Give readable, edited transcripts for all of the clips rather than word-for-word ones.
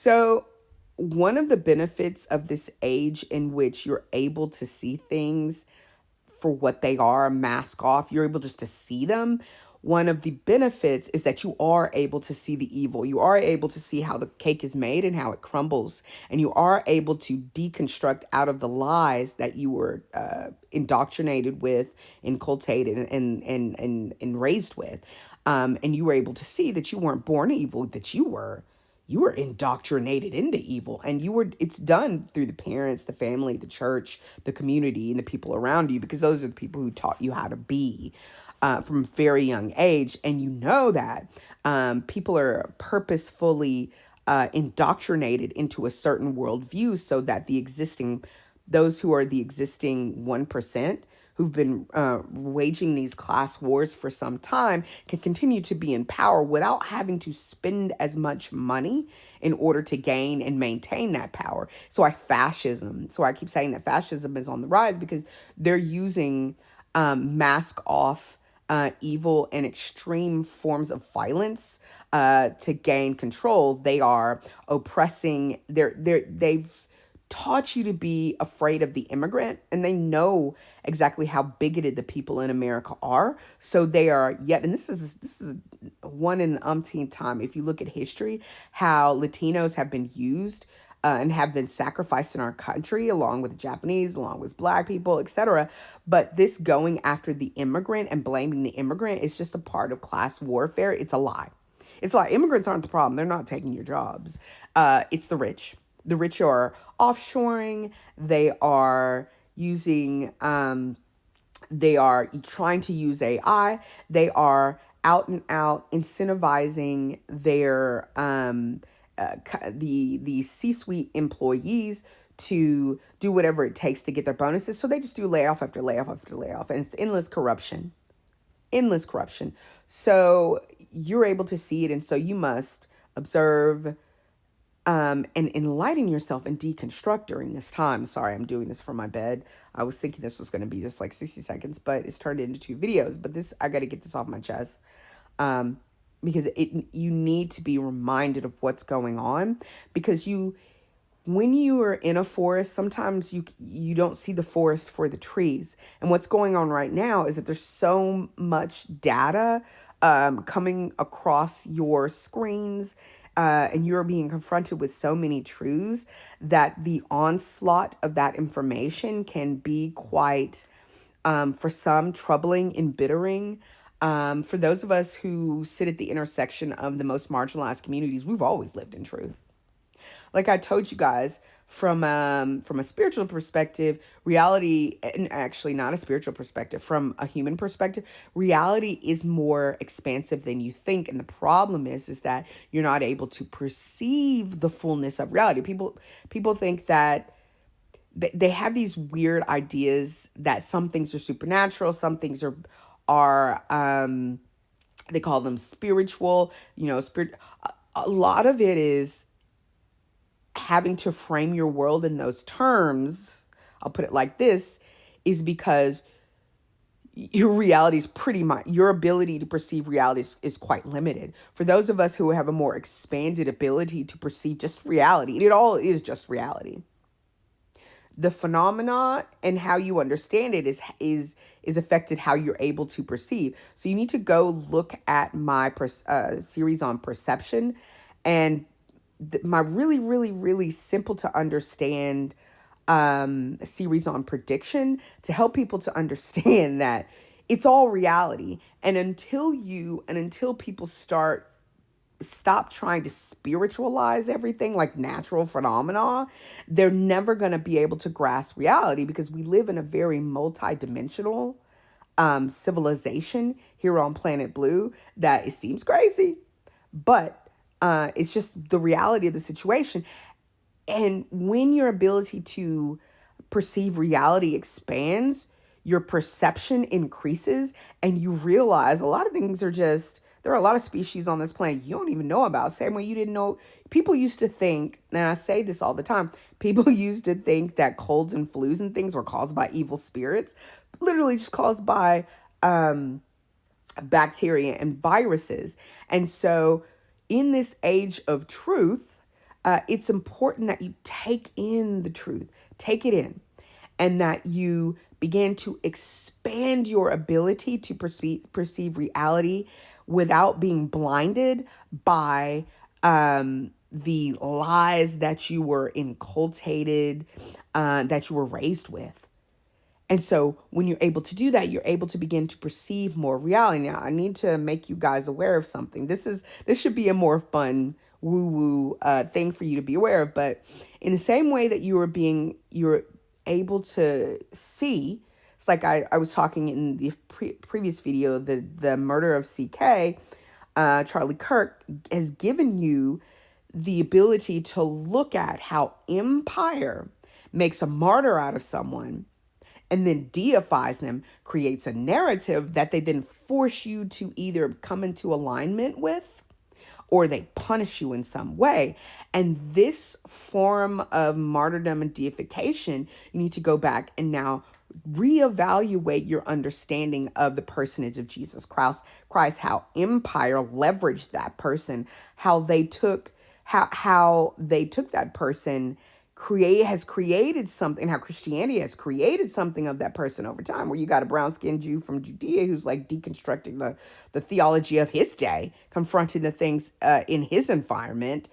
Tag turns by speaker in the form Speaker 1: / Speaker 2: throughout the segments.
Speaker 1: So, one of the benefits of this age in which you're able to see things for what they are, mask off, you're able just to see them. One of the benefits is that you are able to see the evil. You are able to see how the cake is made and how it crumbles. And you are able to deconstruct out of the lies that you were indoctrinated with, inculcated, and raised with. And you were able to see that you weren't born evil, that you were indoctrinated into evil, and it's done through the parents, the family, the church, the community, and the people around you, because those are the people who taught you how to be from a very young age. And you know that people are purposefully indoctrinated into a certain worldview, so that those who are the existing 1%, who've been waging these class wars for some time, can continue to be in power without having to spend as much money in order to gain and maintain that power. So I keep saying that fascism is on the rise, because they're using mask off evil and extreme forms of violence to gain control. They are oppressing. They've taught you to be afraid of the immigrant, and they know exactly how bigoted the people in America are. So they are yet, and this is one in umpteen time. If you look at history, how Latinos have been used and have been sacrificed in our country, along with the Japanese, along with Black people, etc. But this going after the immigrant and blaming the immigrant is just a part of class warfare. It's a lie. It's like immigrants aren't the problem. They're not taking your jobs. It's the rich. The rich are offshoring. They are using, they are trying to use AI. They are out and out incentivizing their, the C-suite employees to do whatever it takes to get their bonuses. So they just do layoff after layoff after layoff. And it's endless corruption. So you're able to see it. And so you must observe and enlighten yourself and deconstruct during this time. Sorry, I'm doing this from my bed. I was thinking this was going to be just like 60 seconds, but it's turned into 2 videos. But I got to get this off my chest, because you need to be reminded of what's going on, because when you are in a forest, sometimes you don't see the forest for the trees. And what's going on right now is that there's so much data coming across your screens, and you're being confronted with so many truths, that the onslaught of that information can be quite, for some, troubling, embittering. For those of us who sit at the intersection of the most marginalized communities, we've always lived in truth. Like I told you guys, from a spiritual perspective, reality, and actually not a spiritual perspective, from a human perspective, reality is more expansive than you think. And the problem is that you're not able to perceive the fullness of reality. People think that they have these weird ideas that some things are supernatural, some things are they call them spiritual. Spirit. A lot of it is having to frame your world in those terms. I'll put it like this: is because your reality is pretty much, your ability to perceive reality is quite limited. For those of us who have a more expanded ability to perceive just reality, it all is just reality. The phenomena and how you understand it is affected how you're able to perceive. So you need to go look at my series on perception, and my really, really, really simple to understand series on prediction, to help people to understand that it's all reality. And until people stop trying to spiritualize everything like natural phenomena, they're never going to be able to grasp reality, because we live in a very multi-dimensional civilization here on planet Blue, that it seems crazy, but it's just the reality of the situation. And when your ability to perceive reality expands, your perception increases, and you realize a lot of things there are a lot of species on this planet you don't even know about. Same way you didn't know. People used to think, and I say this all the time, people used to think that colds and flus and things were caused by evil spirits, literally just caused by bacteria and viruses. And so in this age of truth, it's important that you take in the truth, take it in, and that you begin to expand your ability to perceive reality without being blinded by the lies that you were inculcated, that you were raised with. And so when you're able to do that, you're able to begin to perceive more reality. Now, I need to make you guys aware of something. This should be a more fun woo-woo thing for you to be aware of. But in the same way that you're able to see, it's like I was talking in the previous video, the murder of CK, Charlie Kirk has given you the ability to look at how empire makes a martyr out of someone and then deifies them, creates a narrative that they then force you to either come into alignment with or they punish you in some way. And this form of martyrdom and deification, you need to go back and now reevaluate your understanding of the personage of Jesus Christ, how empire leveraged that person, how they took that person has created something, how Christianity has created something of that person over time, where you got a brown-skinned Jew from Judea who's like deconstructing the theology of his day, confronting the things in his environment,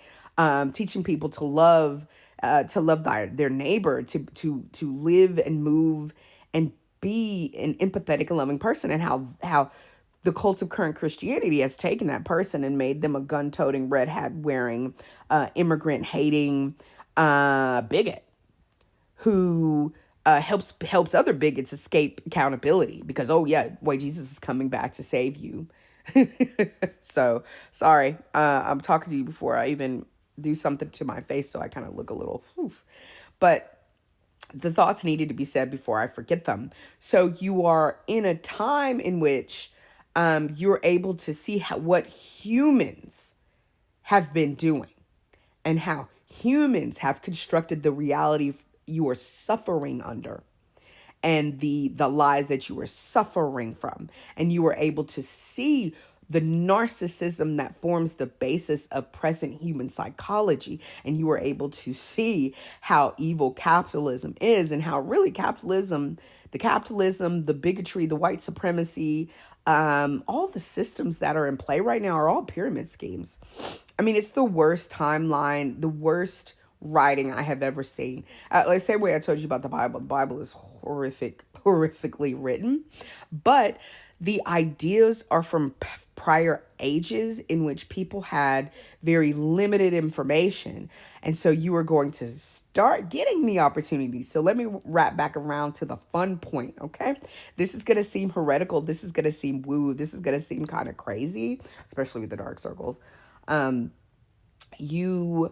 Speaker 1: teaching people to love their neighbor, to live and move and be an empathetic and loving person, and how the cult of current Christianity has taken that person and made them a gun-toting, red hat wearing, immigrant hating bigot who helps other bigots escape accountability because, oh yeah, boy, Jesus is coming back to save you. So sorry, I'm talking to you before I even do something to my face, so I kind of look a little but the thoughts needed to be said before I forget them. So you are in a time in which you're able to see what humans have been doing and how humans have constructed the reality you are suffering under and the lies that you are suffering from. And you are able to see the narcissism that forms the basis of present human psychology. And you are able to see how evil capitalism is and how really the bigotry, the white supremacy, all the systems that are in play right now are all pyramid schemes. I mean, it's the worst timeline, the worst writing I have ever seen. Like the same way I told you about the Bible is horrifically written, but the ideas are from prior ages in which people had very limited information. And so you are going to start getting the opportunity. So let me wrap back around to the fun point, okay? This is going to seem heretical. This is going to seem woo. This is going to seem kind of crazy, especially with the dark circles. You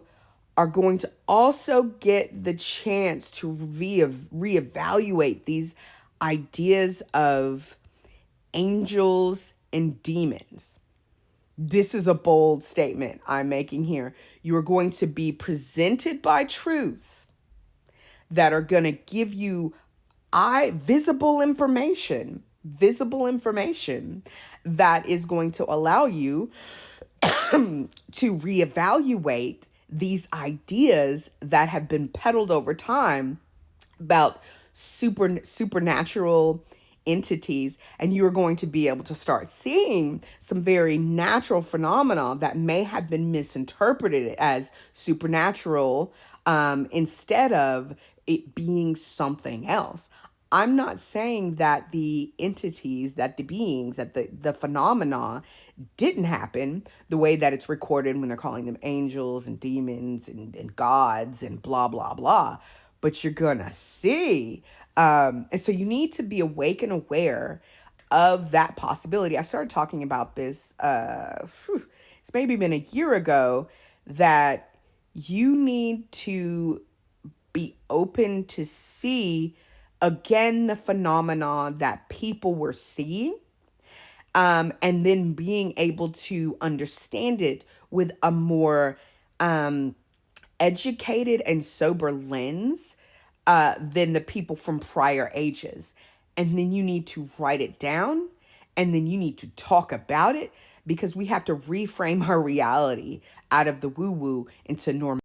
Speaker 1: are going to also get the chance to reevaluate these ideas of angels and demons. This is a bold statement I'm making here. You are going to be presented by truths that are going to give you visible information that is going to allow you to reevaluate these ideas that have been peddled over time about supernatural entities, and you're going to be able to start seeing some very natural phenomena that may have been misinterpreted as supernatural, instead of it being something else. I'm not saying that the entities, that the beings, that the phenomena didn't happen the way that it's recorded when they're calling them angels and demons and gods and blah, blah, blah. But you're going to see. And so you need to be awake and aware of that possibility. I started talking about this, it's maybe been a year ago, that you need to be open to see again the phenomena that people were seeing, and then being able to understand it with a more educated and sober lens than the people from prior ages. And then you need to write it down, and then you need to talk about it, because we have to reframe our reality out of the woo-woo into normal.